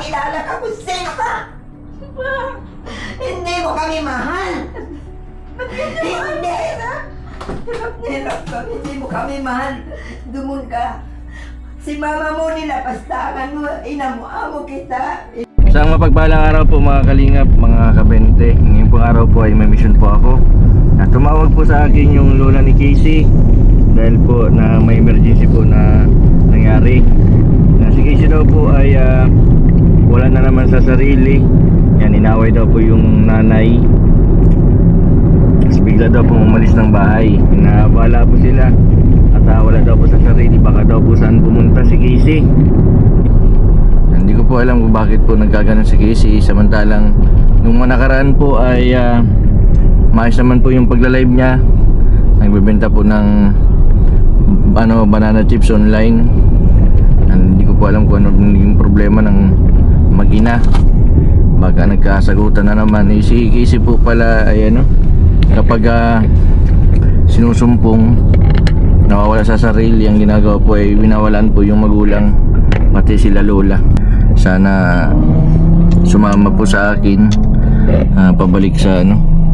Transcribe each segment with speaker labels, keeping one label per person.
Speaker 1: makilala ka kung sino ka. Hindi mo kami mahal. Hindi. Hirap na hirap ka. Hindi mo kami mahal. Dumon ka. Si mama mo nilapastangan mo. Ina mo, amo kita.
Speaker 2: Isang mapagpalang araw po mga kalingap, mga kabente. Ngayong pong araw po ay may mission po ako. Tumawag po sa akin yung lola ni Casey dahil po na may emergency po na nangyari. Si Casey daw po ay wala na naman sa sarili. Yan, inaway daw po yung nanay. Tapos bigla daw po umalis ng bahay. Naabala po sila at wala daw po sa sarili. Baka daw po saan pumunta si Casey. Hindi ko po alam kung bakit po nagkaganon si Casey. Samantalang nung nakaraan po ay maayos naman po yung pagla-live niya. Nagbebenta po ng banana chips online. Hindi ko po alam kung ano yung problema ng mag-ina. Baka nagkasagutan na naman. Si Casey po pala ay kapag sinusumpong, nawawala sa sarili, ang ginagawa po ay winawalan po yung magulang, pati sila lola. Sana sumama po sa akin pabalik sa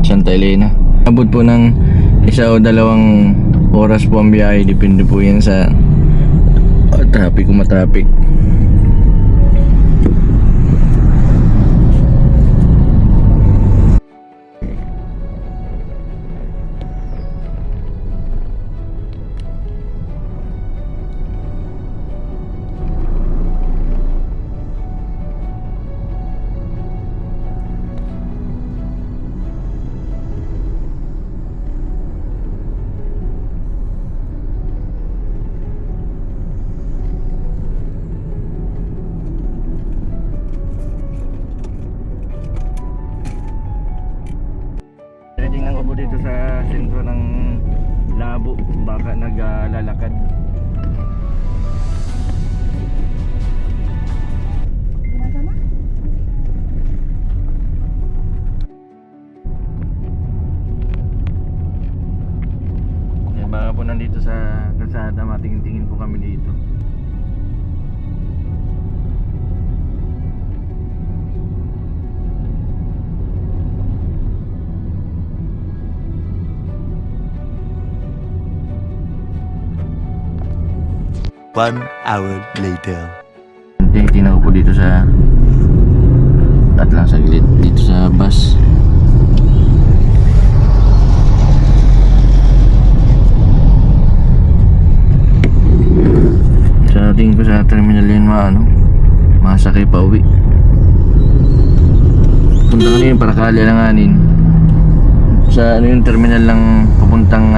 Speaker 2: Santa Elena. Abot po ng 1 o 2 oras po ang biyahe. Depende po yan sa traffic kung matraffic. Tingnan ko po dito sa sentro ng Labo, baka naglalakad. Baka po nandito sa kalsada, matingin-tingin po kami dito.
Speaker 3: One hour later.
Speaker 2: Tingnan ko po dito sa at lang sa gilid dito sa bus. Sa tingin ko sa terminal yun masakay pa uwi. Punta ko na yung Paracali Alanganin. Sa yung terminal lang papuntang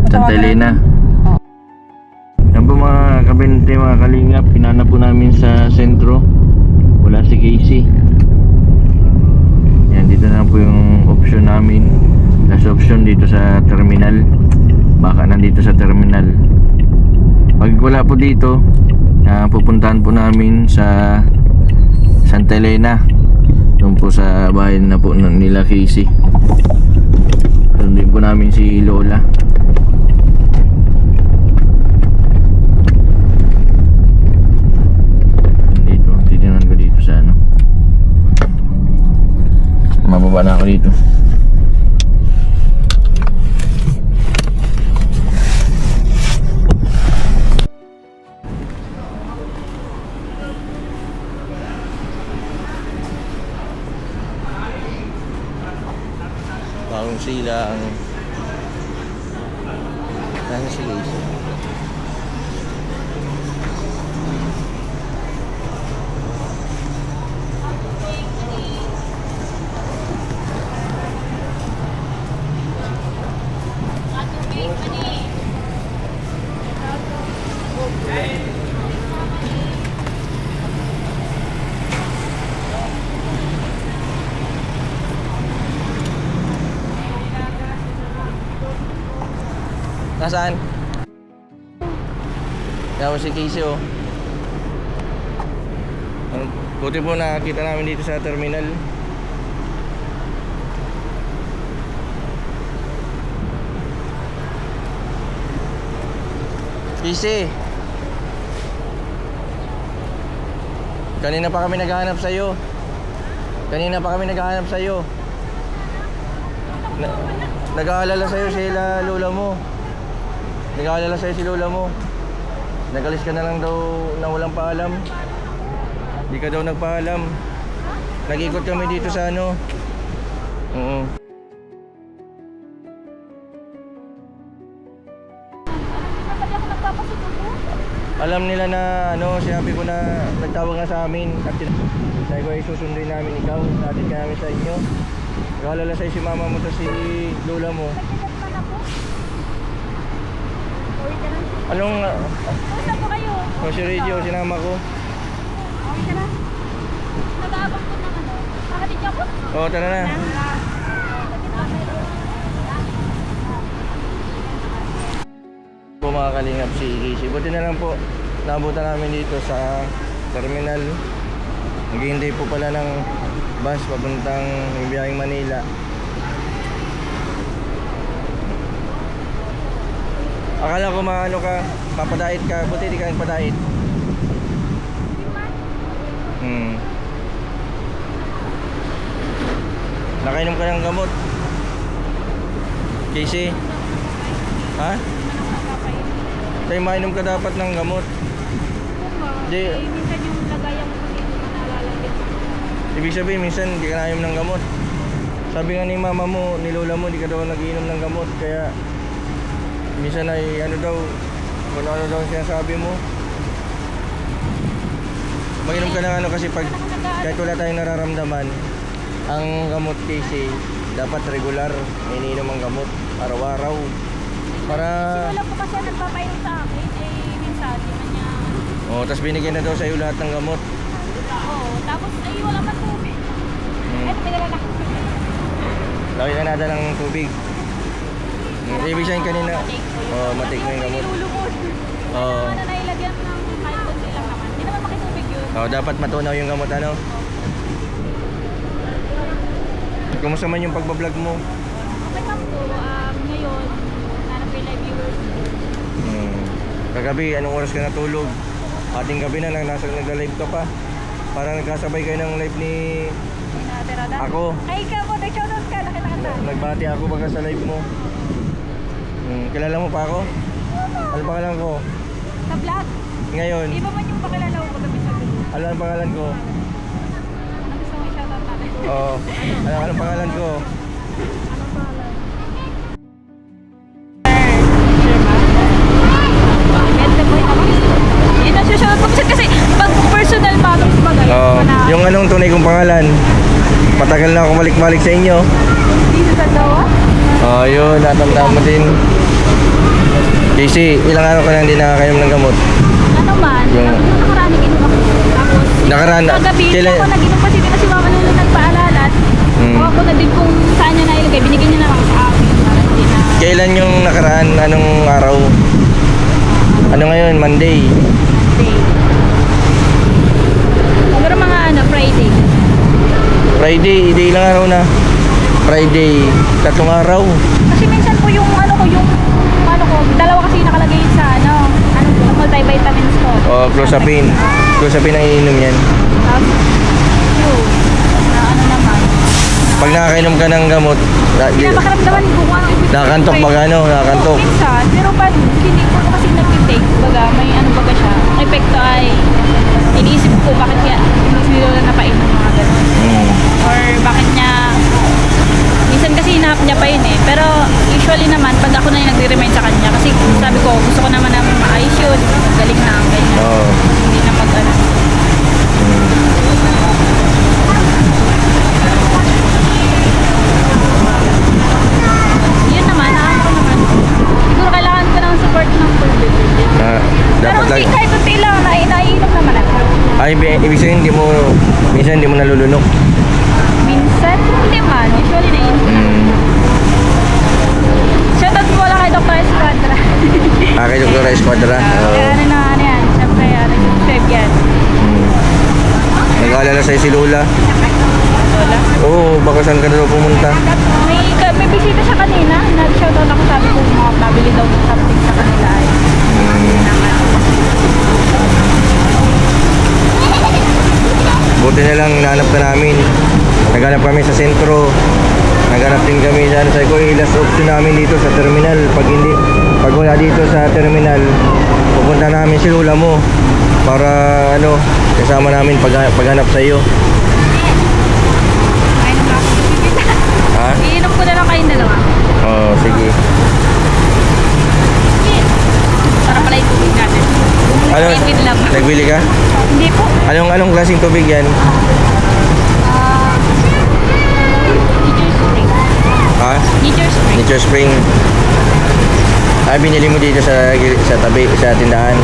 Speaker 2: Santa Elena. Yan po mga kabente, mga kalingap, pinanap po namin sa sentro. Wala si Casey. Yan, dito na po yung option namin. Last option dito sa terminal. Baka nandito sa terminal. Pag wala po dito, pupuntahan po namin sa Santa Elena. Doon po sa bahay na po nila Casey. Doon din po namin si Lola. Mababa na ako dito. Bagong silang. Nasa si Casey. Nasaan? Kaya si Casey buti po nakakita namin dito sa terminal. Casey, Kanina pa kami naghahanap sa'yo. Kanina pa kami naghahanap sa'yo. Nag-aalala sa'yo sila lola mo. Nag-aalala sa'yo si lola mo. Nagalis ka na lang daw na walang paalam. Di ka daw nagpaalam. Nag-ikot kami dito sa ano. Oo. Alam nila na ano, sinabi ko na nagtawag nga sa amin at sabi ko ay susunduin namin ikaw, natin ka namin sa inyo. Nag-aalala sa'yo si mama mo at si lola mo. Anong...
Speaker 4: Saan po kayo?
Speaker 2: O si Radio, sinama ko.
Speaker 4: Okay ka na? Nag-aabang po ng ano? Makatid niyo ako?
Speaker 2: Oo, tara na. Po mga kalingap si Casey. Buti na lang po, naabutan namin dito sa terminal. Naghihintay po pala ng bus papuntang biyaheng Manila. Akala ko maano ka, papadait ka, buti di ka nagpadait. Nakainom ka ng gamot? Casey? Ha? Kaya mainom ka dapat ng gamot. Di,
Speaker 4: Minsan yung lagayan ko kasi hindi ko naalala.
Speaker 2: ibig sabihin minsan hindi ka nainom ng gamot. Sabi nga ni mama mo, ni lola mo, di ka daw nagiinom ng gamot. Kaya minsan ay ano daw, kung ano daw sinasabi mo. Mag-inom ka ng ano kasi pag kahit wala tayong nararamdaman, ang gamot kasi dapat regular, iniinom ang gamot araw-araw. Para...
Speaker 4: Wala po kasi nagpapainom sa akin. Minsan, di man niya...
Speaker 2: Oh, tapos binigyan na daw sa'yo lahat ng gamot.
Speaker 4: Oo. Tapos, wala man tubig. Ay, tumigala na.
Speaker 2: Laki ka nada ng tubig. Ibig sabihin kanina, oh, matik mo yung gamot.
Speaker 4: Nilulumod.
Speaker 2: Oo.
Speaker 4: Ano nailagyan ng kahit konti lang naman. Hindi naman makitubig yun.
Speaker 2: Oh, dapat matunaw yung gamot ano. Kumusta man yung pagbablog mo?
Speaker 4: Okay lang po. Ngayon, nanap yung live viewers.
Speaker 2: Kagabi, anong oras ka natulog? Ating gabi na lang, nagla-live ka pa. Parang nagkasabay kayo ng live ni... Ako.
Speaker 4: Ay, ikaw po. Nag-shoutout ka. Nakita.
Speaker 2: Nagbati ako baka sa live mo. Kilala mo pa ako? Ano pangalan ko?
Speaker 4: Sa vlog.
Speaker 2: Ngayon,
Speaker 4: Iba man yung pakilala ko pagkabi sa vlog.
Speaker 2: ano ang pangalan ko?
Speaker 4: Ano gusto mo i-shoutout natin?
Speaker 2: Oo. Anong pangalan ko?
Speaker 4: Anong pangalan? Yun ang susunod mo kasi pag personal matters bagay.
Speaker 2: Oo. Yung anong tunay kong pangalan? Matagal na ako balik-balik sa inyo.
Speaker 4: Dito sa dawa?
Speaker 2: Oh, yun, natamdam mo din. Casey, ilang araw ka lang hindi nakakainom ng gamot?
Speaker 4: Ano man?
Speaker 2: Yung-
Speaker 4: Yung nakaraan nag-inom ako. Tapos,
Speaker 2: Nakaraan?
Speaker 4: kagabi,
Speaker 2: Kailan-
Speaker 4: ako nag-inom kasi din na si Mama Lolo nagpaalala. Ako ako na din kung saan niya nailagay. Binigyan niya na lang sa akin. Para hindi na...
Speaker 2: Kailan yung nakaraan? Anong araw? Ano ngayon? Monday.
Speaker 4: Day. Siguro mga Friday.
Speaker 2: Friday, hindi ilang araw na. Friday, 3 araw.
Speaker 4: Kasi minsan po yung dalawa kasi yung nakalagay sa multivitamins ko.
Speaker 2: Oh, clozapine. Clozapine ang ininom yan.
Speaker 4: Tapos, yun. Naman.
Speaker 2: Pag nakakainom ka ng gamot,
Speaker 4: Pinapakaramdaman ko kung ano effect.
Speaker 2: nakakantok ba gano? Nakakantok.
Speaker 4: Minsan, pero pag hindi ko kasi nag-take, baga, may baga siya. Ang epekto ay, iniisip ko bakit kaya hindi nila napainom mga ganun. Or bakit niya, minsan kasi hinahap niya pa yun eh. Pero usually naman, pag ako na yung nagre-remind sa kanya, kasi sabi ko, gusto ko naman na maayos yun, galing na, ganyan.
Speaker 2: Oo.
Speaker 4: Hindi na mag-ano. Yun naman, ko naman. Siguro kailangan ko ng support ng tubig. Pero
Speaker 2: Dapat lang.
Speaker 4: kahit unti lang, naiinom naman ako.
Speaker 2: Ay, ibig sabihin minsan hindi mo nalulunok.
Speaker 4: Minsan, hindi man. Usually naiinom ko na. Shoutout mo lang kay Dr. Esquadra.
Speaker 2: Kay Dr. Esquadra.
Speaker 4: Kaya ano yan. Siyempre, subscribe yan.
Speaker 2: Nag-aalala sa'yo si Lola.
Speaker 4: Wala.
Speaker 2: Oo, baka saan ka na daw pumunta.
Speaker 4: May bisita siya kanina. Nag-shoutout ako, sabi ko mga pabili daw ng something sa kanila.
Speaker 2: Buti na lang nahanap na namin. Naghanap kami sa sentro. Naghanap din kami sa sabi ko, last option namin dito sa terminal. Pag wala dito sa terminal, pupunta namin si lola mo para ano, kasama namin paghanap sa iyo.
Speaker 4: Ayun na ako.
Speaker 2: Ha?
Speaker 4: Iinom ko na lang kayong dalawa.
Speaker 2: Oo, sige.
Speaker 4: Para pala yung tubig natin.
Speaker 2: Ano?
Speaker 4: Tubig lang.
Speaker 2: Nagbili ka?
Speaker 4: Hindi po.
Speaker 2: Anong klaseng tubig yan?
Speaker 4: Nature Spring.
Speaker 2: Ha?
Speaker 4: Nature Spring.
Speaker 2: Nature Spring. Ah, binili mo dito sa tabi, sa tindahan.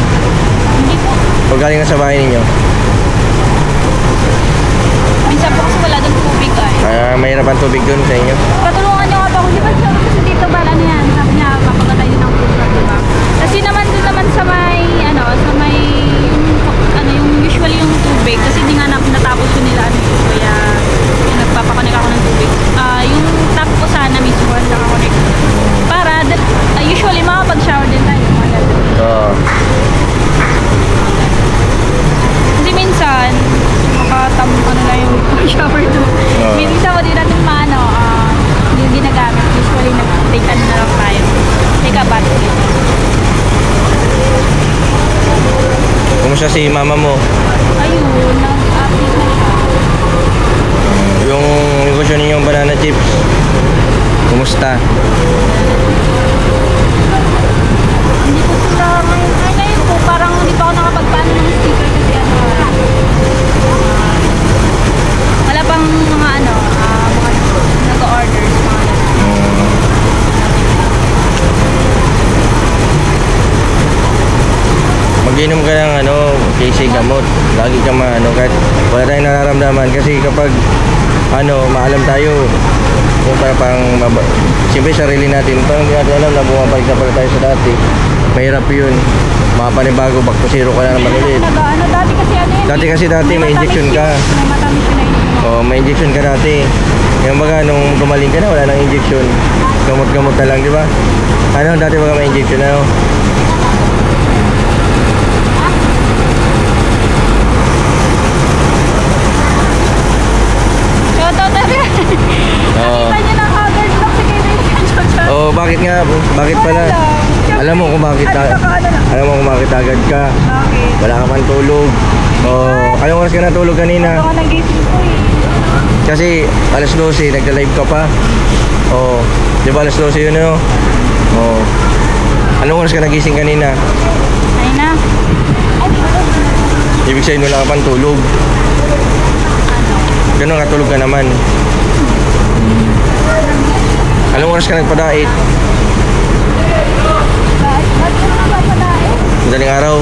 Speaker 4: Hindi po.
Speaker 2: O galing na sa bahay ninyo?
Speaker 4: Minsan po kasi wala doon tubig ay.
Speaker 2: Mahirap ang tubig doon sa inyo.
Speaker 4: Patulungan niyo nga po ako. Di ba sabi kasi dito ba ano yan? Sabi niya mapagatay din ng pusa, diba? Kasi naman doon naman sa may yung usually yung tubig kasi di nga natapos yun nila ano yun. Kaya yung nagpapakonek ako ng tubig. Yung tap ko sana mismo nakakonek. Para usually makapag-shower din tayo.
Speaker 2: Oo.
Speaker 4: Kasi minsan ano na yung shower doon. Minsan mo din natin yung ginagamit. Usually nag-take ano na lang tayo. Take a bath.
Speaker 2: Kumusta si mama mo?
Speaker 4: Ayun, nag-update na siya.
Speaker 2: Yung negosyo ninyong banana chips, kumusta?
Speaker 4: Hindi ko sila ngayon po, parang hindi pa ako nakapagpaano ng sticker kasi wala pang mga mga nag-orders, mga
Speaker 2: Mag-inom ka ng Casey gamot. Lagi ka kahit wala tayong nararamdaman kasi kapag maalam tayo kung siyempre sarili natin, parang hindi natin alam na bumabalik na pala tayo sa dati. Mahirap yun. Makapanibago, back to zero ka na naman ulit.
Speaker 4: Dati kasi
Speaker 2: Dati may injection ka.
Speaker 4: May matamis yun na
Speaker 2: Oh, may injection ka dati. Yung baga, nung gumaling ka na, wala nang injection. Gamot-gamot na lang, di ba? Dati baga may injection na,
Speaker 4: Nakita niyo na haggard look si Kevin.
Speaker 2: Oh, bakit nga? Bakit pala? Alam mo kung bakit agad ka.
Speaker 4: Bakit?
Speaker 2: Wala ka man tulog. Oh, anong oras ka natulog kanina?
Speaker 4: Ako nagising ko eh.
Speaker 2: Kasi alas 12, nagka-live ka pa. Oh, di ba alas 12 yun Oh. Anong oras ka nagising kanina?
Speaker 4: Ay na.
Speaker 2: Ibig sabihin wala ka pang tulog. Ganun katulog ka naman. Anong oras ka nagpa-diet?
Speaker 4: Ba't ko na papadain?
Speaker 2: Madaling araw.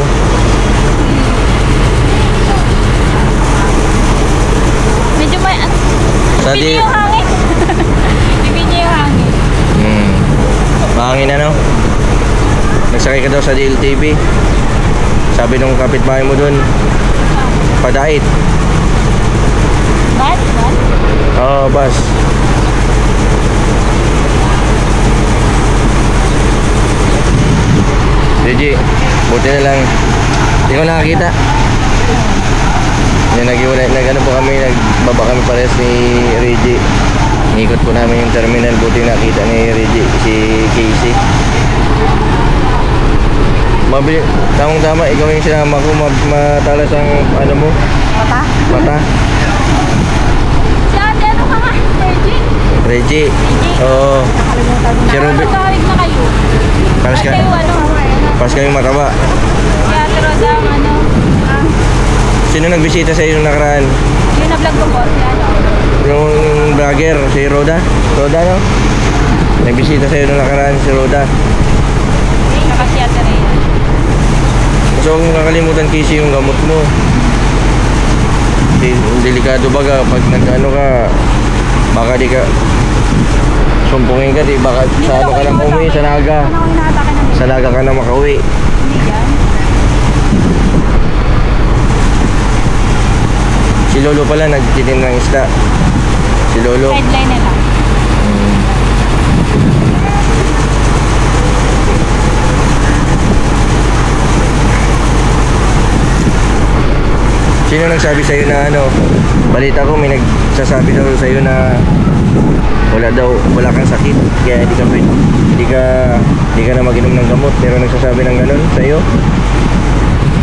Speaker 4: Medyo may...
Speaker 2: Sa
Speaker 4: Ibig
Speaker 2: di...
Speaker 4: niyo yung hangin. Ibig niyo yung hangin.
Speaker 2: Mahangin Nagsakay ka daw sa DLTV. Sabi nung kapitbahay mo dun, pa-diet.
Speaker 4: Ba't?
Speaker 2: Oo, bus. Gigi, buti na lang. Hindi ko nakakita. Yung nag-ano po kami, nagbaba kami pares ni Reggie. Ikot po namin yung terminal, buti nakita ni Reggie, si Casey. Mabili, tamang-tama, ikaw yung sinama ko, matalas ang mo? Mata?
Speaker 4: Si ate, ano ka nga?
Speaker 2: Reggie. Oo. Si Ruby.
Speaker 4: Nakakawig na kayo.
Speaker 2: Paras ka.
Speaker 4: Kayo
Speaker 2: Paras kayong mataba.
Speaker 4: Si ate Rosa,
Speaker 2: Sino nagbisita sa iyo nung nakaraan?
Speaker 4: yung na-vlog ko po, si
Speaker 2: Yung vlogger, si Roda? Roda, no? Nagbisita sa iyo nung nakaraan, si Roda.
Speaker 4: Saka si ate Rhea.
Speaker 2: So, huwag mong kakalimutan kasi yung gamot mo. Delikado baga, pag nag-ano ka, baka di ka sumpungin ka, di baka sa ano ka lang umuwi, sa Naga.
Speaker 4: Ano ko inaatake na
Speaker 2: Sa Naga ka na makauwi.
Speaker 4: Hindi yan.
Speaker 2: Si Lolo pala nagtitin ng isda. Si Lolo.
Speaker 4: Headline nila.
Speaker 2: Sino nagsabi sa'yo na ano? Balita ko may nagsasabi daw sa'yo na wala kang sakit, kaya hindi ka na mag-inom ng gamot. Pero nagsasabi ng ganun sa'yo?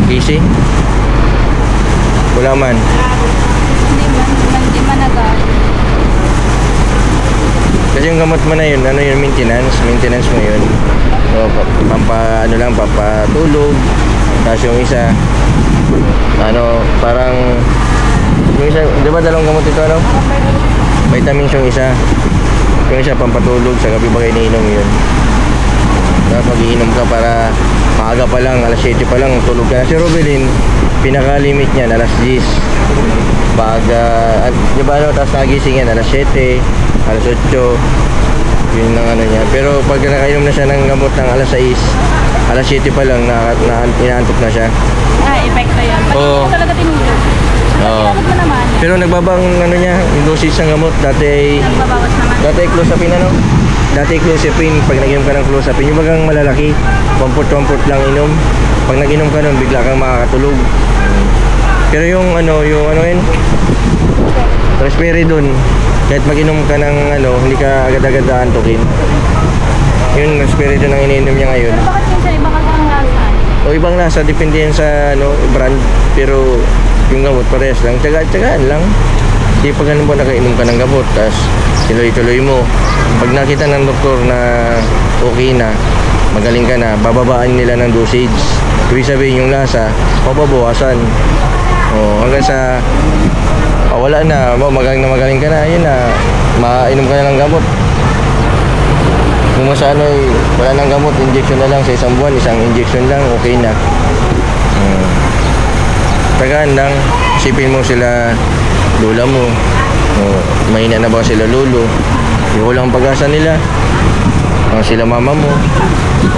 Speaker 2: Easy? Wala man.
Speaker 4: Hindi man nag-aaral.
Speaker 2: Kasi yung gamot mo na yun, ano yun, maintenance mo yun. So, pampatulog. Tapos yung isa, parang, yung isa, di ba dalawang gamot ito, ano? Vitamins yung isa. Yung isa, pampatulog, sa gabi ba kayo iniinom yun? Tapos mag-iinom ka para maaga pa lang, alas 7 pa lang, tulog ka na. Si Rubilin, pinaka-limit niyan, alas 10. Di ba ano, tapos nagising yan, alas 7, alas 8. Yun ang ano niya. Pero pag nakainom na siya ng gamot ng alas 6, alas 7 pa lang, inaantok na siya.
Speaker 4: Epekto yun. Pag
Speaker 2: Oo.
Speaker 4: hindi mo talaga tinulog.
Speaker 2: Oo.
Speaker 4: Tinulog mo naman.
Speaker 2: Pero nagbabang ano niya, yung dosis ng gamot. Dati
Speaker 4: Nagbabawas naman.
Speaker 2: clozapine ano? Dati clozapine, pag nag-inom ka ng clozapine, yung bagang malalaki, comfort lang inom. Pag nag-inom ka nun, bigla kang makakatulog. Pero yung ano yun, Risperidone, kahit mag-inom ka ng hindi ka agad-agad aantukin. Yung Risperidone ang iniinom niya ngayon.
Speaker 4: Pero bakit minsan iba kasi ang lasa?
Speaker 2: O ibang lasa, depende yan sa brand. Pero yung gamot parehas lang, tsagaan lang. Di pag ganun ba nakainom ka ng gamot, tapos tuloy-tuloy mo. Pag nakita ng doktor na okay na, magaling ka na, bababaan nila ng dosage. Ibig sabihin yung lasa, mababawasan. Hanggang sa wala na, magaling ka na, yun na, mainom ka na ng gamot. Kung sa wala nang gamot, injection na lang sa isang buwan, isang injection lang, okay na. Tagaan lang, isipin mo sila lola mo, mahina na ba sila lolo, walang pag-asa nila. Sila mama mo,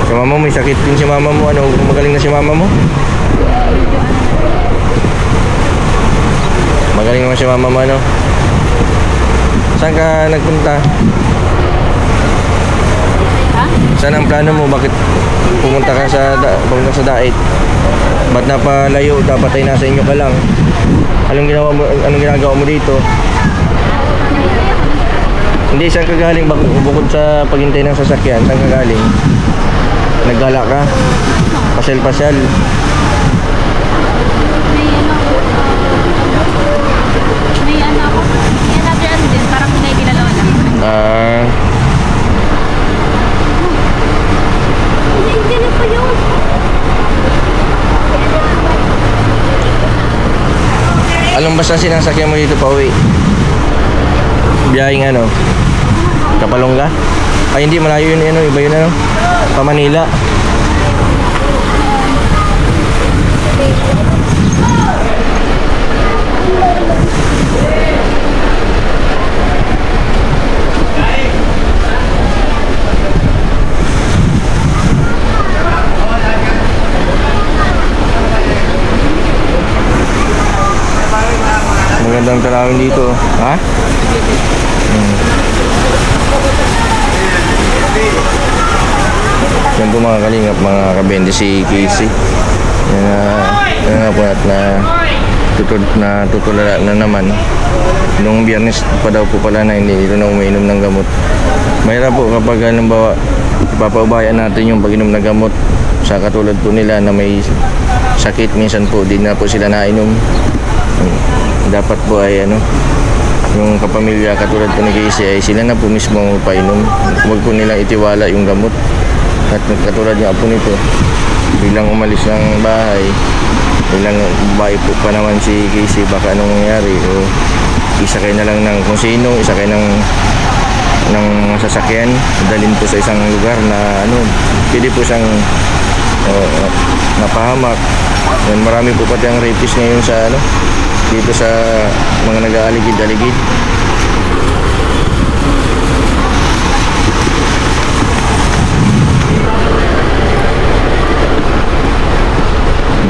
Speaker 2: si mama mo may sakit din si mama mo, magaling na si mama mo? Magaling naman si mama mo, Saan ka nagpunta?
Speaker 4: Ha?
Speaker 2: Saan ang plano mo? Bakit pumunta ka sa Dait? Ba't napalayo? Dapat ay nasa inyo ka lang. Anong ginagawa mo dito? Hindi, saan ka galing? Bukod sa paghintay ng sasakyan, saan ka galing? Naggala ka? Pasyal-pasyal?
Speaker 4: May ako. May another din. Parang pinay kila lola. Hindi na pa yun.
Speaker 2: Anong basta sinasakyan mo dito pa uwi? Biyahing Kapalongga? Ay hindi, malayo yun, iba yun pa Manila. Magandang tanawin dito, ha? Yan po mga kalingap, mga kabende, si Casey. Yan nga po at tutulala na naman. Noong Biyernes pa daw po pala na hindi dito na umiinom ng gamot. Mahirap po kapag halimbawa ipapaubayan natin yung pag-inom ng gamot sa katulad po nila na may sakit, minsan po di na po sila nainom. Dapat po ay yung kapamilya katulad po ni Casey ay sila na po mismo painom. Huwag po nilang itiwala yung gamot. At katulad nga po nito, bilang umalis ng bahay, bilang bahay po pa naman si Casey, baka anong nangyari, o isakay na lang ng kung sino, isakay ng sasakyan, dalhin po sa isang lugar na pwede po siyang napahamak. Yan, marami po pati ang rapist ngayon sa dito sa mga nag-aaligid-aligid.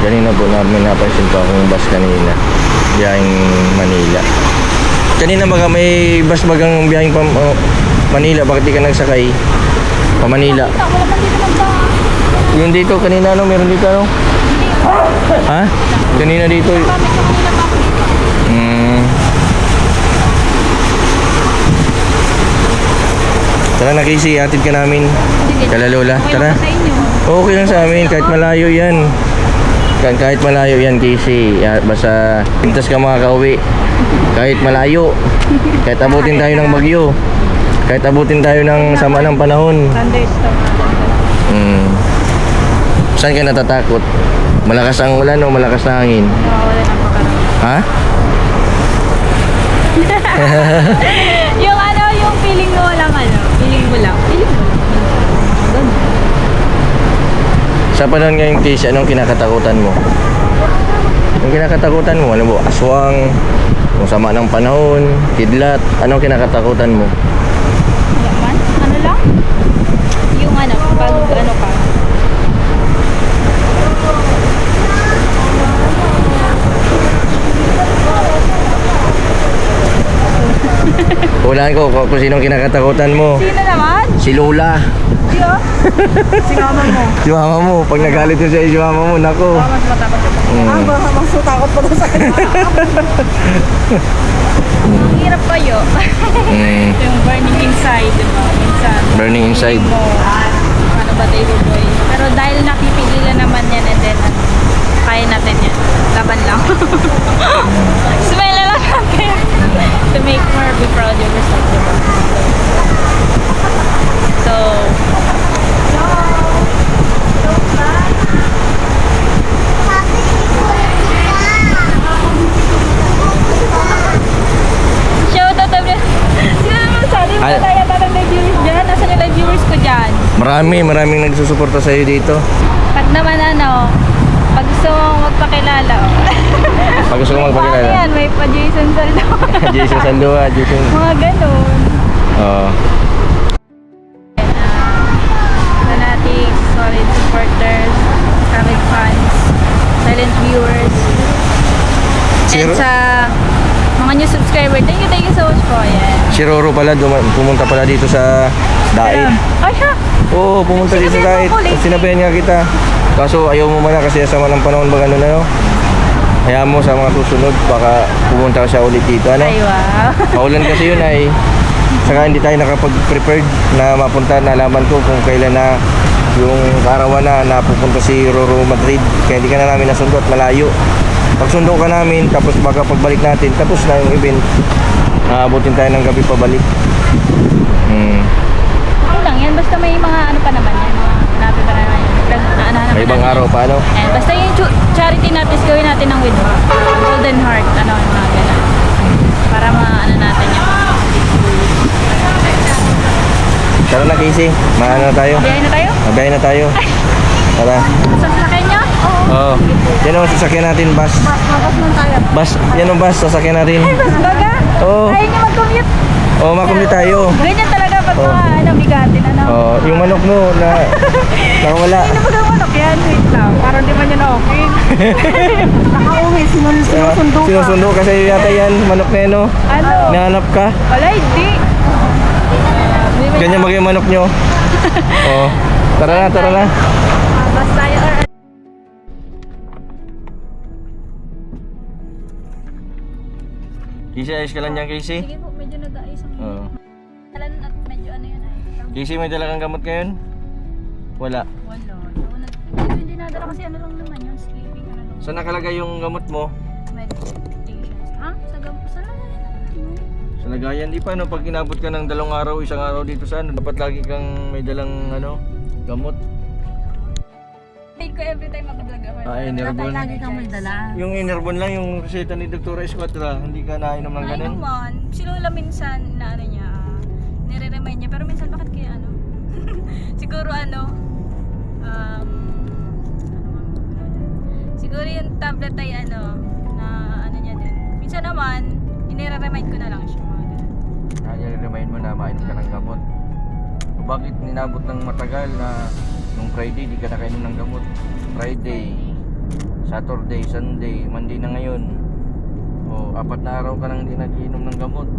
Speaker 2: Kanina po namin napansin pa akong bus kanina, biyaheng Manila. Kanina baga may bus bagang biyaheng Manila, bakit di ka nagsakay pa Manila?
Speaker 4: Wala man dito magdaan.
Speaker 2: Yung dito kanina meron dito Ha? Kanina dito.
Speaker 4: Bakit ako nila
Speaker 2: Tara na Casey, atid ka namin. Kala Lola,
Speaker 4: Okay
Speaker 2: tara.
Speaker 4: lang ba sa inyo?
Speaker 2: Okay lang sa amin, kahit malayo yan. Kahit malayo yan, Casey. Basta pintas ka makakauwi. Kahit malayo. Kahit abutin tayo ng bagyo. Kahit abutin tayo ng sama ng panahon.
Speaker 4: Thunderstorm.
Speaker 2: Saan ka natatakot? Malakas ang ulan o malakas na hangin?
Speaker 4: Wala nang pakaramdam.
Speaker 2: Ha?
Speaker 4: Yung ano, yung feeling mo lang ano. Feeling mo lang. Ganun.
Speaker 2: Sa panahon ngayon, Casey, anong kinakatakutan mo? Yung kinakatakutan mo, ano ba? Aswang, kung sama ng panahon, kidlat, anong kinakatakutan mo?
Speaker 4: Wala man? Ano lang? Yung ano, pag ano ka.
Speaker 2: Hulaan ko kung sinong kinakatakutan mo.
Speaker 4: Sino naman?
Speaker 2: Si Lola.
Speaker 4: Sino? Si mama mo.
Speaker 2: Si mama mo. Pag nagalit yun sa'yo si mama mo, nako.
Speaker 4: Mas matakot ka.
Speaker 1: Mas takot pa sa kanya.
Speaker 4: Ang hirap kayo.
Speaker 2: Mm.
Speaker 4: Yung burning inside, di ba? Minsan.
Speaker 2: Burning inside.
Speaker 4: Feeling mo, ano ba tayo boy? Pero dahil napipigilan naman yan and then ano, kaya natin yan. Laban lang. Smile na lang natin. To make more be proud of yourself, di ba? So, shout out to sino naman sabi mo
Speaker 2: Ay-
Speaker 4: tayo tatang live viewers dyan? Nasaan yung live viewers ko dyan?
Speaker 2: Maraming nagsusuporta sa'yo dito.
Speaker 4: Pag naman ano, pag gusto mong magpakilala,
Speaker 2: Pag gusto ko
Speaker 4: ano
Speaker 2: magpakilala.
Speaker 4: yan, may pa Jason Saldo.
Speaker 2: Jason Sandua, Jason.
Speaker 4: Mga ganun.
Speaker 2: Oo.
Speaker 4: Fanatics, solid supporters, comic fans, silent viewers, and sa mga new subscriber, thank you so much po. Yan.
Speaker 2: Si Roro pala, pumunta pala dito sa Daid.
Speaker 4: Ay, siya!
Speaker 2: Oo, pumunta dito sa Daid.
Speaker 4: Sinabihan mo ko,
Speaker 2: Sinabihan nga kita. Kaso ayaw mo muna kasi sama ng panahon ba ganun ano? Hayaan mo sa mga susunod, baka pumunta ka siya ulit dito, ano?
Speaker 4: Ay, wow.
Speaker 2: Paulan kasi yun ay saka hindi tayo nakapag-prepared na mapunta. Nalaman ko kung kailan na yung kaarawan na napupunta si Roro Madrid. Kaya hindi ka na namin nasundo at malayo. Pag sundo ka namin, tapos baka pagbalik natin, tapos na yung event. Aabutin tayo ng gabi pabalik.
Speaker 4: Okay lang yan, basta may mga ano pa naman yan, mga nabi pa naman yan.
Speaker 2: May ibang araw pa, ano?
Speaker 4: And basta yung charity natin, gawin natin ng with Golden Heart, ano, yung mga ganun. Para maano natin yung
Speaker 2: Tara na, Casey. Maano na tayo?
Speaker 4: biyahe na tayo?
Speaker 2: Mabiyahe na tayo. Tara.
Speaker 4: Sa sasakyan nyo?
Speaker 2: Oo. Yan ang sasakyan natin, bus.
Speaker 4: Mabas lang tayo.
Speaker 2: Bus, yan ang bus, sasakyan natin.
Speaker 4: Mas baga?
Speaker 2: Oo.
Speaker 4: Ayaw nyo mag-commute.
Speaker 2: Oo, makumit tayo.
Speaker 4: Ganyan talaga pag
Speaker 2: Oh.
Speaker 4: mga ano, bigatin, ano.
Speaker 2: Oo, yung manok mo na nakawala.
Speaker 4: Ano ba ang manok yan? Wait lang. Parang di man yun okay.
Speaker 1: Nakauwi, sinusundo ka.
Speaker 2: Sinusundo kasi yata yan, manok na yan, no?
Speaker 4: Ano?
Speaker 2: Nahanap ka.
Speaker 4: Wala, hindi.
Speaker 2: Ganyan maging manok nyo. Oo. Tara na, tara na.
Speaker 4: Mabas tayo or
Speaker 2: Casey, ayos ka lang dyan, Casey?
Speaker 4: sige po, medyo nag-aayos ang
Speaker 2: Oo.
Speaker 4: Talan at medyo ano yun ay.
Speaker 2: Casey, may dala kang gamot ngayon? Wala.
Speaker 4: Wala. Hindi nadala kasi ano lang naman yun, sleeping ano lang.
Speaker 2: Saan nakalagay yung gamot mo?
Speaker 4: Meditations. Ha? Sa lagayan na naman yun.
Speaker 2: Sa lagayan, di pa, no? Pag inabot ka ng 2 araw, 1 araw dito sa ano, dapat lagi kang may dalang, ano, gamot.
Speaker 4: Take ko every time mag-vlog ako.
Speaker 2: Enerbon.
Speaker 1: Lagi kang may dala.
Speaker 2: Yung Enerbon lang, yung reseta ni Dr. Esquadra, hindi ka nainom ng
Speaker 4: Ay
Speaker 2: ganun?
Speaker 4: naman, si Lola minsan na ano niya, nire-remind niya, pero minsan bakit kaya ano? Siguro ano, siguro yung tablet ay ano, na ano niya din. Minsan naman, inire-remind ko na lang siya mga ganun.
Speaker 2: Kaya remind mo na mainom ka ng gamot. O bakit ninabot ng matagal na nung Friday di ka nakainom ng gamot? Friday, Saturday, Sunday, Monday na ngayon. O 4 na araw ka nang di nagiinom ng gamot.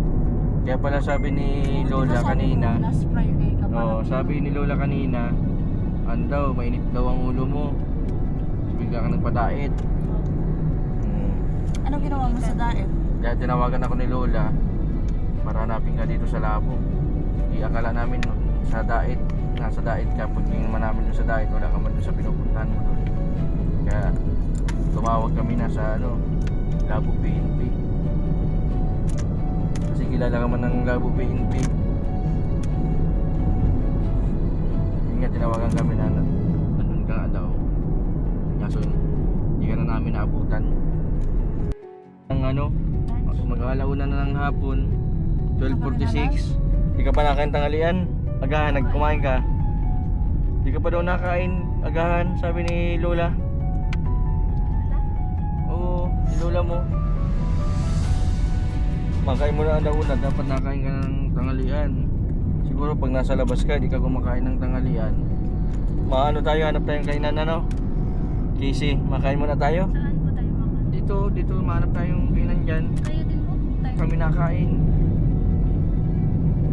Speaker 2: Kaya pala sabi ni Lola kanina,
Speaker 1: Last Friday ka pa.
Speaker 2: sabi ni Lola kanina, daw, mainit daw ang ulo mo. Bigla ka nagpadait.
Speaker 1: Ano ginawa mo sa diet?
Speaker 2: Kaya tinawagan ako ni Lola para hanapin ka dito sa labo. Akala namin sa Dait, nasa Dait ka. Pagtingin naman namin doon sa Dait, wala ka man doon sa pinupuntahan mo doon. Kaya tumawag kami na sa Labo PNP. Kasi kilala ka man ng Labo PNP. Yun nga, tinawagan kami na nandun ka nga daw. Kaso hindi ka na namin naabutan. Ang mag-alauna na ng hapon, 12:46. Di ka pa nakain tanghalian? Agahan, nagkumain ka? Di ka pa daw nakain? Agahan, sabi ni Lola. Oo, si Lola mo. Makain mo na daw una, dapat nakain ka ng tanghalian. Siguro pag nasa labas ka, di ka kumakain ng tanghalian. Maano tayo, hanap tayong kainan Casey, makain muna tayo?
Speaker 4: Saan po tayo makain?
Speaker 2: Dito, mahanap tayong kainan dyan.
Speaker 4: Kayo din po. Tayo.
Speaker 2: Kami nakain.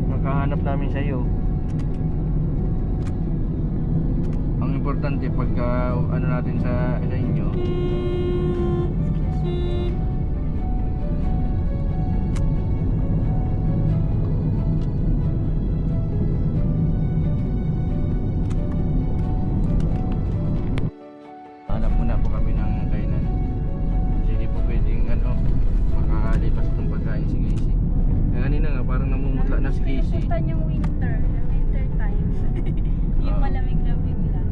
Speaker 2: Nakahanap namin sa iyo. Ang importante pagka natin sa inyo. Hanap muna po kami ng kainan. Kasi di po pwedeng makakalipas itong pagkain si Casey. Kanina nga parang namumutla na si Casey.
Speaker 4: Puntan yung winter time. Yung malamig-lamig lang.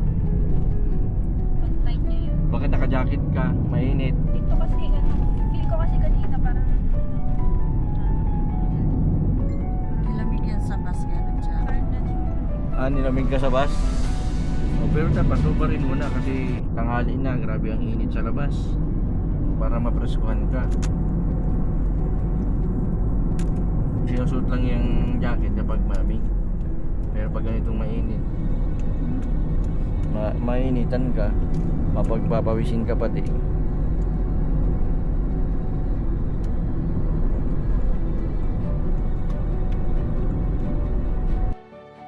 Speaker 4: Pag tight nyo yun.
Speaker 2: Bakit naka-jacket ka? Mainit.
Speaker 4: Dito kasi feel ko kasi kanina parang
Speaker 1: Nilamig yan sa bus kaya nagtsaka.
Speaker 4: parang
Speaker 2: Nilamig ka sa bus? Pero dapat rin muna kasi tanghali na, grabe ang init sa labas. Para mapreskuhan ka. Sinusuot lang yung jacket kapag malamig. Pero pag ganitong mainit, mainitan ka, mapagpapawisin ka pati.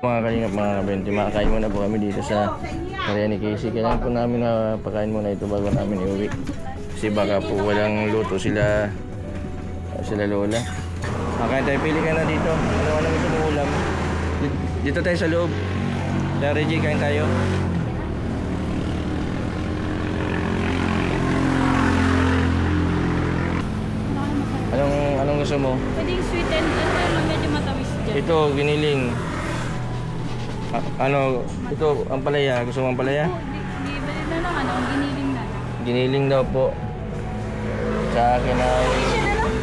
Speaker 2: Mga kalingap, mga kabente, makakain muna po kami dito sa area ni Casey. Kailangan po namin na pakain muna ito bago namin iuwi. Kasi baka po walang luto sila Lola. Makain tayo, pili ka na dito. Ano gusto mong ulam? Dito tayo sa loob. Kaya Reggie, kain tayo. Anong gusto mo?
Speaker 4: pwedeng sweet and medyo matamis dyan.
Speaker 2: Ito, giniling. Ito, ampalaya. Gusto mo ampalaya?
Speaker 4: Di ba na lang giniling na lang.
Speaker 2: Giniling daw po. Sa akin ay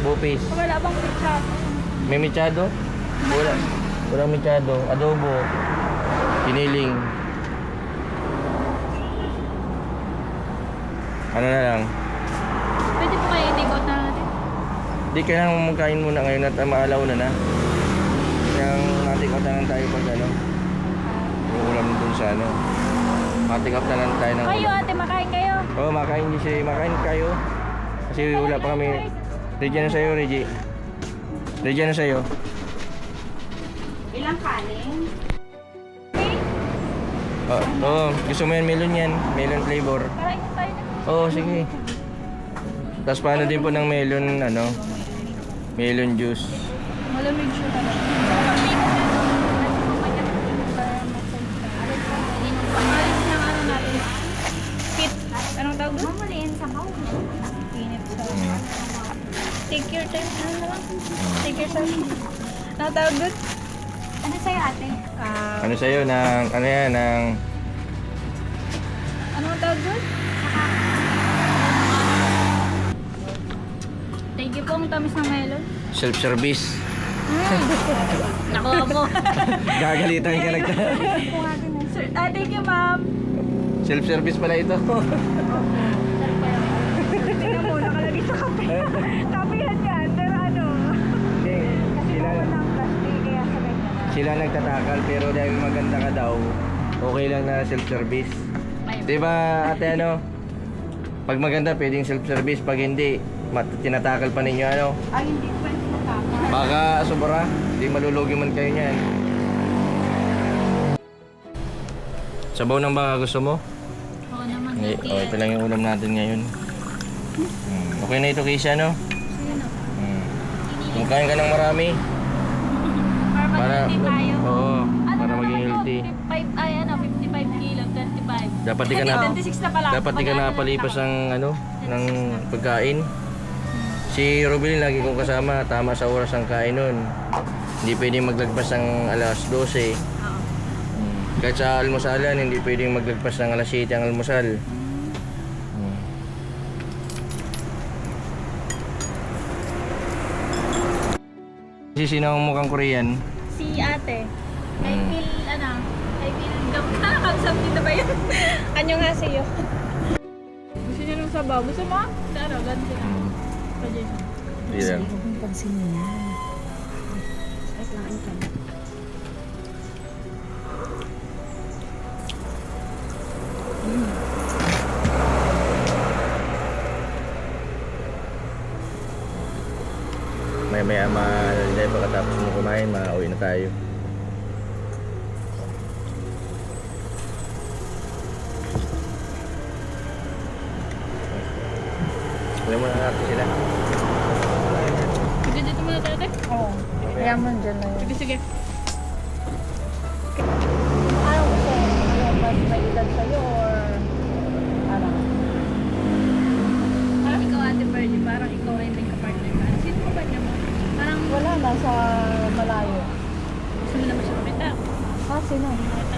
Speaker 2: bupis.
Speaker 4: Wala bang pizza?
Speaker 2: May mechado? Wala. Walang mechado. Adobo. Giniling. Ano na lang?
Speaker 4: Pwede po kayo i-take out na natin.
Speaker 2: Di kailangan magkain muna ngayon at maalaw na. Kaya natik out na lang tayo pag ulam dun sa matik out na lang tayo ng
Speaker 4: Kayo
Speaker 2: ulam.
Speaker 4: ate, makain kayo.
Speaker 2: Oo, makain kayo. Kasi wala pa kami. Reggie na sa'yo, Reggie. Reggie na sa'yo.
Speaker 4: Ilang kanin?
Speaker 2: Gusto mo yan, melon yan. Melon flavor.
Speaker 4: Kain tayo na.
Speaker 2: Oo, sige. Tapos paano din po ng melon, melon juice.
Speaker 4: Malamig siya talaga. Pang-alis ng natin. Kit. Anong tawag doon? Mamaliin sa baw. Init sa Take your time. Ano na lang? Take your time. Anong tawag doon? Ano sa'yo ate?
Speaker 2: Ano sa'yo,
Speaker 4: Anong tawag doon? Thank you po ang tamis ng melon.
Speaker 2: self-service.
Speaker 4: Nakuha mo.
Speaker 2: Gagalitan ka lang.
Speaker 4: Sir, thank you ma'am.
Speaker 2: Self-service pala ito.
Speaker 4: Tingnan mo, nakalagay sa kape. Kapehan yan, pero
Speaker 2: Sila,
Speaker 4: ng plastic, kaya sa ganyan.
Speaker 2: sila nagtatakal pero dahil maganda ka daw, okay lang na self-service. Diba ate pag maganda pwedeng self-service, pag hindi, tinatakal pa ninyo
Speaker 4: Ay, hindi pwede matapos.
Speaker 2: Baka sobra, hindi malulugi man kayo niyan. Sabaw ng baka gusto mo?
Speaker 4: Oo naman.
Speaker 2: Ito lang yung ulam natin ngayon. Okay na ito, Keisha,
Speaker 4: Sige na.
Speaker 2: Kain ka ng marami.
Speaker 4: Para healthy tayo.
Speaker 2: Oo,
Speaker 4: Ano
Speaker 2: para
Speaker 4: na
Speaker 2: maging
Speaker 4: naman
Speaker 2: healthy.
Speaker 4: yung 55 kilo, 25.
Speaker 2: Dapat di ka na
Speaker 4: 26 na pala.
Speaker 2: dapat di ka
Speaker 4: Mag-ano
Speaker 2: napalipas
Speaker 4: lang
Speaker 2: ng ano, ng pagkain. Si Rubilin lagi kong kasama, tama sa oras ang kain nun. Hindi pwedeng maglagpas ng alas 12.
Speaker 4: Oo.
Speaker 2: Kahit sa almusalan, hindi pwedeng maglagpas ng alas 7 ang almusal. Sino ang mukhang Korean?
Speaker 4: Si ate. Kay Phil, kay Phil, nakakausap dito ba yun? Anyo nga sa'yo. Gusto niya ng sabaw. Gusto mo? Tara, ganito na. Pwede siya.
Speaker 2: Hindi lang.
Speaker 5: Huwag pansin niya. Sakit lang ang kan.
Speaker 2: Maya maya pagkatapos mo kumain, mauwi na tayo. Alam mo na natin sila.
Speaker 4: Sige, dito muna tayo, te.
Speaker 5: Oo. Kaya mo dyan na yun.
Speaker 4: Sige, sige.
Speaker 5: Ano gusto mo? Ano, mas may edad sa'yo or ano?
Speaker 4: Parang ikaw, Ate Birdie, parang ikaw ay may kapartner ka. Sino mo ba niya mo? Parang
Speaker 5: Wala na sa malayo.
Speaker 4: gusto mo naman siya makita.
Speaker 5: Ah, sino?
Speaker 4: Makita.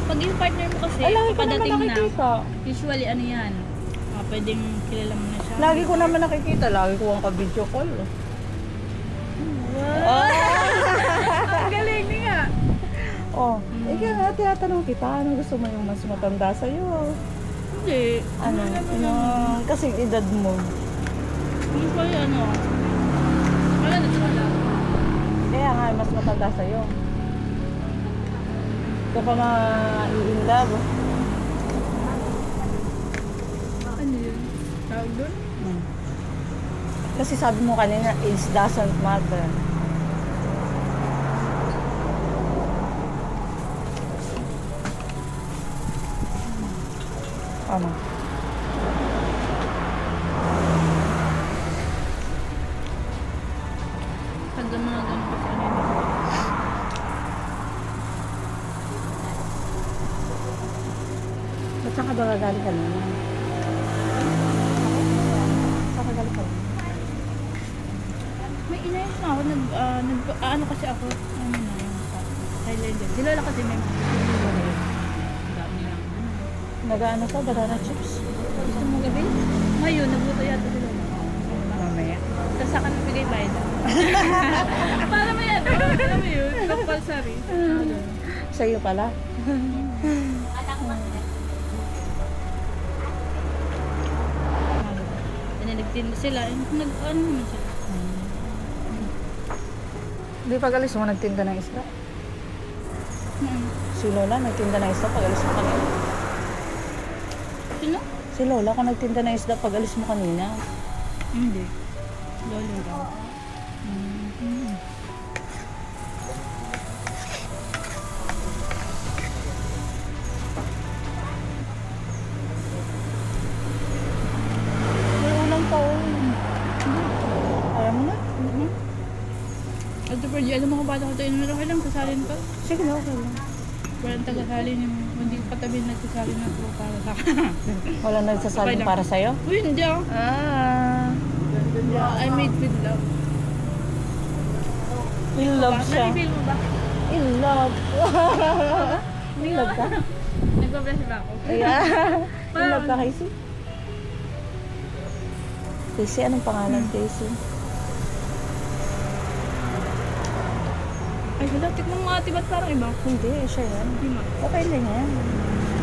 Speaker 4: Pag yung partner mo kasi,
Speaker 5: Ay, lagi ko naman
Speaker 4: papadating na.
Speaker 5: nakikita.
Speaker 4: Usually, ano yan? Pwedeng kilala mo na siya.
Speaker 5: Lagi ko naman nakikita. Lagi ko ang ka-video call.
Speaker 4: Wow! Ang galing niya.
Speaker 5: Oh, ikaw nga, tinatanong kita. Ano gusto mo yung mas matanda sa'yo?
Speaker 4: Hindi.
Speaker 5: Ano? Yung kasing edad mo.
Speaker 4: Usually, wala na wala.
Speaker 5: Kaya nga, mas matanda sa'yo. Ito ka ma-i-inlove.
Speaker 4: Ano yun? Tawag doon?
Speaker 5: Kasi sabi mo kanina, age doesn't matter. Ano?
Speaker 4: Pag mga ganun kasi ano yun.
Speaker 5: Ba't saan ka ba gagaling kanina? Saan ka galing kanina?
Speaker 4: May inayos na ako. Ano kasi ako. Ano na yung Thailander. Di Lola kasi may mga dami lang.
Speaker 5: Nag-ano ka? Banana chips?
Speaker 4: Gusto mo gabi? Ngayon, nagluto yata si Lola.
Speaker 5: Mamaya.
Speaker 4: Tapos saka nagbigay bayad. Para may alam mo yun, compulsory.
Speaker 5: Sa'yo pala?
Speaker 4: Nagtinda sila. Ano naman sila?
Speaker 5: Di pag alis mo, nagtinda ng isda?
Speaker 4: Hmm.
Speaker 5: Si Lola, nagtinda ng isda pag alis mo kanina.
Speaker 4: Sino?
Speaker 5: Si Lola, kung nagtinda ng isda pag alis mo kanina.
Speaker 4: Hindi. Lolo daw.
Speaker 5: May ulang taon. Ayaw mo na?
Speaker 4: Ate Perdi, alam mo kung paano ko tayo numero lang, kasalin ka.
Speaker 5: Sige na, okay lang.
Speaker 4: Walang tagasalin yung hindi katabi nagsasalin na po para sa akin.
Speaker 5: Wala nagsasabi
Speaker 4: Okay lang.
Speaker 5: para sa'yo?
Speaker 4: Uy, hindi ah. I made with love.
Speaker 5: In love siya.
Speaker 4: Nalifeel mo ba?
Speaker 5: In love. In love ka?
Speaker 4: Nagpa-bless ba ako?
Speaker 5: Yeah. In love ka, Casey? Casey, anong pangalan, Casey?
Speaker 4: Ay, wala. Tikman mo ate, ba't parang iba?
Speaker 5: Hindi, siya yan.
Speaker 4: Hindi ma.
Speaker 5: Okay lang yan.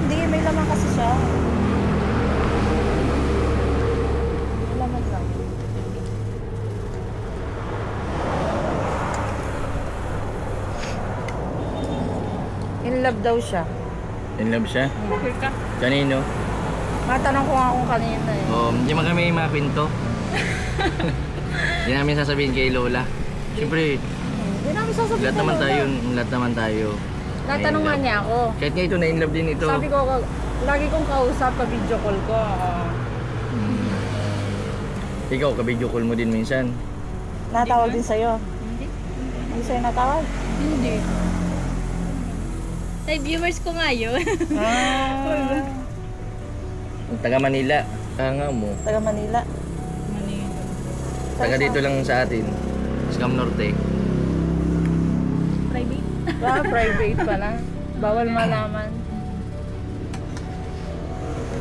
Speaker 5: Hindi, may laman kasi siya. May laman lang. In love daw siya.
Speaker 2: In love siya?
Speaker 4: Okay ka?
Speaker 2: Kanino?
Speaker 5: Matanong ko nga kung kanina eh.
Speaker 2: Hindi man kami makwento. Hindi namin sasabihin kay Lola. Siyempre,
Speaker 5: Hindi namin sasabihin
Speaker 2: lahat
Speaker 5: kay
Speaker 2: naman
Speaker 5: Lola.
Speaker 2: tayo, lahat naman tayo.
Speaker 5: Natanong nga niya ako.
Speaker 2: Kahit nga ito na in love din ito.
Speaker 5: Sabi ko, lagi kong kausap pa video call ko.
Speaker 2: Ikaw, ka-video call mo din minsan.
Speaker 5: Natawag din sa'yo.
Speaker 4: Hindi.
Speaker 5: Hindi sa'yo natawag?
Speaker 4: Hindi. Ay, viewers ko nga yun.
Speaker 5: Ah,
Speaker 2: Taga Manila. Nga mo.
Speaker 5: taga Manila.
Speaker 2: Taga dito lang sa atin. Scam Norte.
Speaker 4: Private.
Speaker 5: Private pala. Bawal malaman.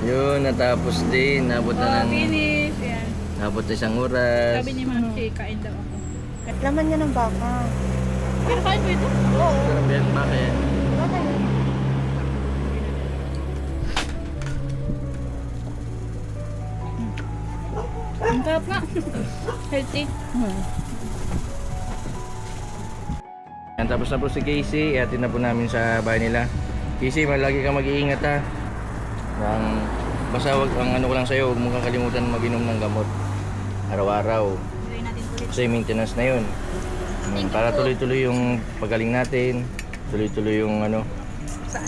Speaker 2: Yun, natapos din. Nabot na ng...
Speaker 4: Finish. Yan.
Speaker 2: Nabot na isang oras.
Speaker 4: Sabi ni Ma'am Shay, kain daw ako.
Speaker 5: Laman niya ng baka.
Speaker 4: Pero kain mo ito?
Speaker 2: Sarap yan, bakit?
Speaker 5: Bakit?
Speaker 4: Ang sarap nga. Healthy.
Speaker 2: Yan, tapos na po si Casey. Ihatid na po namin sa bahay nila. Casey, malagi ka mag-iingat ha. Basta wag, ang ano ko lang sa'yo, huwag mo kakalimutan mag-inom ng gamot. Araw-araw.
Speaker 4: Gawin natin ulit.
Speaker 2: Kasi maintenance na yun. Para tuloy-tuloy yung pagaling natin. Tuloy-tuloy yung ano,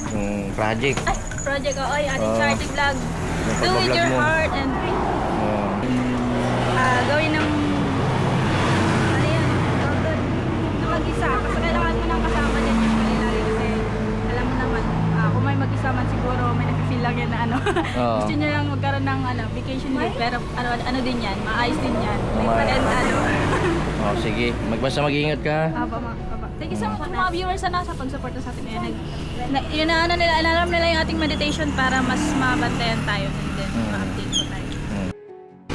Speaker 2: yung project.
Speaker 4: Ay, project ko. Ay, ating
Speaker 2: Oo.
Speaker 4: charity vlog.
Speaker 2: Yung
Speaker 4: Do with
Speaker 2: pagbablog
Speaker 4: your
Speaker 2: mo.
Speaker 4: heart and gawin ng ano yan, na mag-isa. Kasi kailangan mo nang kasama din yung lagi kasi alam mo naman, kung may mag-isa man siguro may nafe-feel lang yan na ano.
Speaker 2: Oo.
Speaker 4: Gusto nyo lang magkaroon ng vacation leave pero ano din yan, maayos din yan.
Speaker 2: Maayos.
Speaker 4: And ano.
Speaker 2: Oh, sige. Basta mag-iingat ka ha.
Speaker 4: Papa. Thank you so much mga viewers na nasa pag-support sa atin. Ayan, yun na ano nila, alam nila yung ating meditation para mas mabantayan tayo and then ma-update po tayo.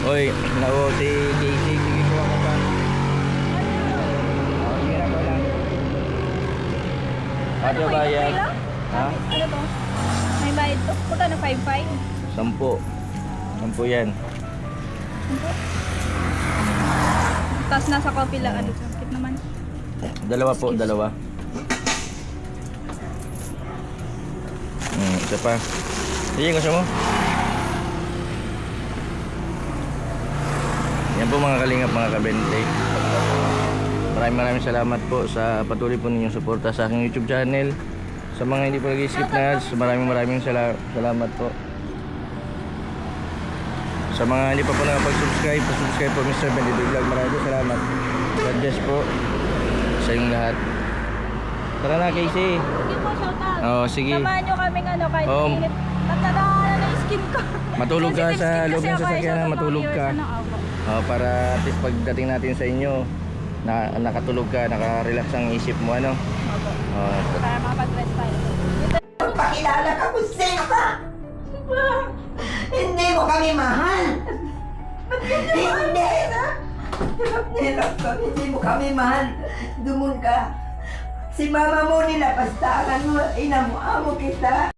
Speaker 2: Oy, nao si Casey. Sige ko ako pa. Oh, sige na ko lang. Ano ba yan? Ha?
Speaker 4: Ano to? May bayad to? Magkano? 5.5?
Speaker 2: 10 yan.
Speaker 4: Tapos nasa coffee lang. Ano? Sakit naman.
Speaker 2: Dalawa po, dalawa. Isa pa. Sige, gusto mo? Yan po mga kalingap, mga kabente. Maraming salamat po sa patuloy po ninyong suporta sa aking YouTube channel. Sa mga hindi po nag-skip na ads, maraming salamat po. Sa mga hindi pa po nakapag-subscribe, subscribe po Mr. Benedict Vlog. Maraming salamat. God bless po sa inyong lahat. Tara na, Casey.
Speaker 4: Sige po, shout out.
Speaker 2: Oo, sige.
Speaker 4: Samahan nyo kaming ano, kahit
Speaker 2: Oo.
Speaker 4: mainit. Natadaan na yung skin ko.
Speaker 2: Matulog ka
Speaker 4: Sensitive
Speaker 2: sa
Speaker 4: skin
Speaker 2: loob
Speaker 4: kasi
Speaker 2: ng
Speaker 4: ako,
Speaker 2: sasakyan,
Speaker 4: shout out mga
Speaker 2: matulog
Speaker 4: viewers
Speaker 2: ka.
Speaker 4: na ako.
Speaker 2: Para at least pagdating natin sa inyo, nakatulog ka, nakarelax ang isip mo, ano?
Speaker 4: Opo.
Speaker 2: Oo.
Speaker 4: Para makapag-rest tayo.
Speaker 1: Pakilala ka kung sino ka. Hindi mo kami mahal. Hindi. Hirap ka. Hindi mo kami mahal. Dumon ka. Si mama mo nilapastangan mo. Ina mo, amo kita.